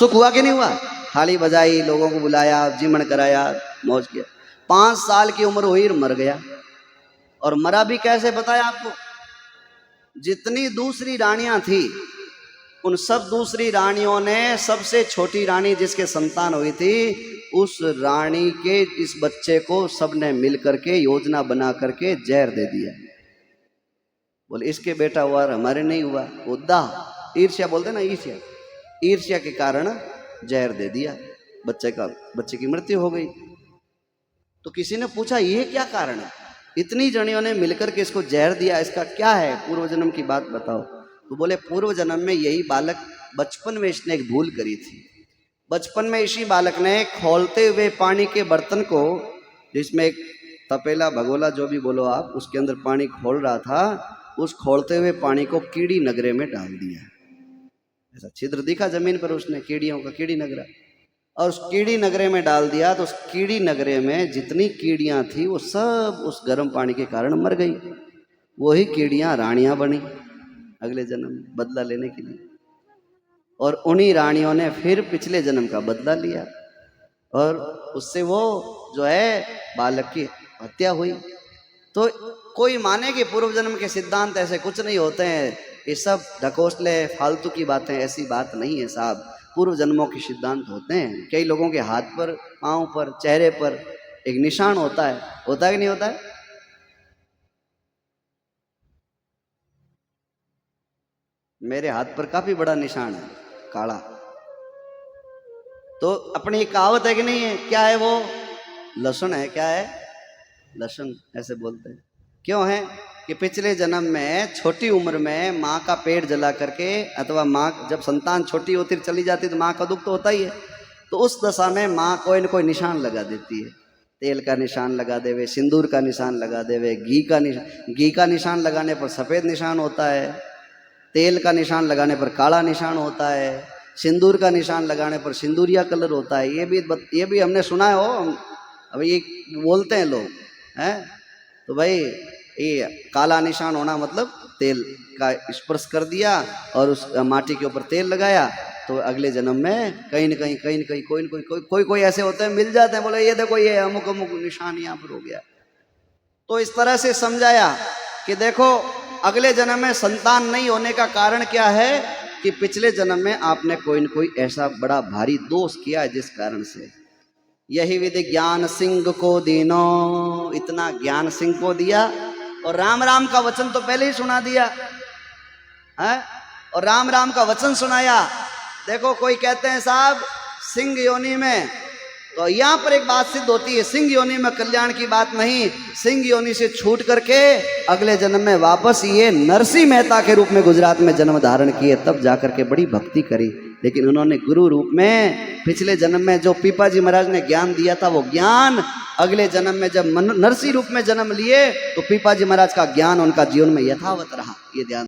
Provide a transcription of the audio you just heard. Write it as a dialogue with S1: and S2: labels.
S1: सुख हुआ कि नहीं हुआ? थाली बजाई, लोगों को बुलाया, जीमन कराया, मौज किया। 5 साल की उम्र हुई, मर गया। और मरा भी कैसे बताया आपको? जितनी दूसरी रानियां थी उन सब दूसरी रानियों ने सबसे छोटी रानी जिसके संतान हुई थी उस रानी के इस बच्चे को सबने मिल करके योजना बना करके जहर दे दिया। बोले इसके बेटा हुआ और हमारे नहीं हुआ। उद्दा ईर्ष्या बोलते ना, ईर्ष्या, ईर्ष्या के कारण जहर दे दिया, बच्चे की मृत्यु हो गई। तो किसी ने पूछा ये क्या कारण है? इतनी जनियों ने मिलकर के इसको जहर दिया, इसका क्या है? पूर्व जन्म की बात बताओ। तो बोले पूर्व जन्म में यही बालक बचपन में इसने एक भूल करी थी। बचपन में इसी बालक ने खौलते हुए पानी के बर्तन को, जिसमें एक तपेला भगोला जो भी बोलो आप, उसके अंदर पानी खोल रहा था, उस खोलते हुए पानी को कीड़ी नगरे में डाल दिया। ऐसा छिद्र दिखा जमीन पर उसने, कीड़ियों का कीड़ी नगरा, और उस कीड़ी नगरे में डाल दिया। तो उस कीड़ी नगरे में जितनी कीड़ियां थी वो सब उस गर्म पानी के कारण मर गई। वही कीड़ियां रानियां बनी अगले जन्म बदला लेने के लिए, और उन्हीं रानियों ने फिर पिछले जन्म का बदला लिया, और उससे वो जो है बालक की हत्या हुई। तो कोई माने कि पूर्व जन्म के सिद्धांत ऐसे कुछ नहीं होते हैं, ये सब ढकोसले फालतू की बातें, ऐसी बात नहीं है साहब। पूर्व जन्मों के सिद्धांत होते हैं। कई लोगों के हाथ पर, पांव पर, चेहरे पर एक निशान होता है कि नहीं होता है? मेरे हाथ पर काफी बड़ा निशान है, काला। तो अपनी कहावत है कि नहीं है? क्या है वो? लहसुन है। क्या है? लहसुन ऐसे बोलते हैं। क्यों है? कि पिछले जन्म में छोटी उम्र में माँ का पेट जला करके, अथवा माँ जब संतान छोटी होती चली जाती तो माँ का दुख तो होता ही है। तो उस दशा में माँ कोई न कोई निशान लगा देती है। तेल का निशान लगा देवे, सिंदूर का निशान लगा देवे, घी का निशान लगाने पर सफ़ेद निशान होता है, तेल का निशान लगाने पर काला निशान होता है, सिंदूर का निशान लगाने पर सिंदूरिया कलर होता है। ये भी हमने सुना है। हो अब ये बोलते हैं लोग हैं। तो भाई ये काला निशान होना मतलब तेल का स्पर्श कर दिया और उस माटी के ऊपर तेल लगाया, तो अगले जन्म में कहीं न कहीं कोई ऐसे होते हैं, मिल जाते हैं, बोले ये देखो ये अमुक अमुक निशान यहाँ पर हो गया। तो इस तरह से समझाया कि देखो अगले जन्म में संतान नहीं होने का कारण क्या है? कि पिछले जन्म में आपने कोई न कोई ऐसा बड़ा भारी दोष किया है जिस कारण से। यही विधि ज्ञान सिंह को दीनो, इतना ज्ञान सिंह को दिया, और राम राम का वचन तो पहले ही सुना दिया है, और राम राम का वचन सुनाया। देखो कोई कहते हैं साहब सिंह योनि में, तो यहाँ पर एक बात सिद्ध होती है, सिंह योनि में कल्याण की बात नहीं। सिंह योनि से छूट करके अगले जन्म में वापस ये नरसिंह मेहता के रूप में गुजरात में जन्म धारण किए, तब जाकर के बड़ी भक्ति करी। लेकिन उन्होंने गुरु रूप में पिछले जन्म में जो पीपाजी महाराज ने ज्ञान दिया था, वो ज्ञान अगले जन्म में जब नरसिंह रूप में जन्म लिए तो पीपाजी महाराज का ज्ञान उनका जीवन में यथावत रहा। ये ध्यान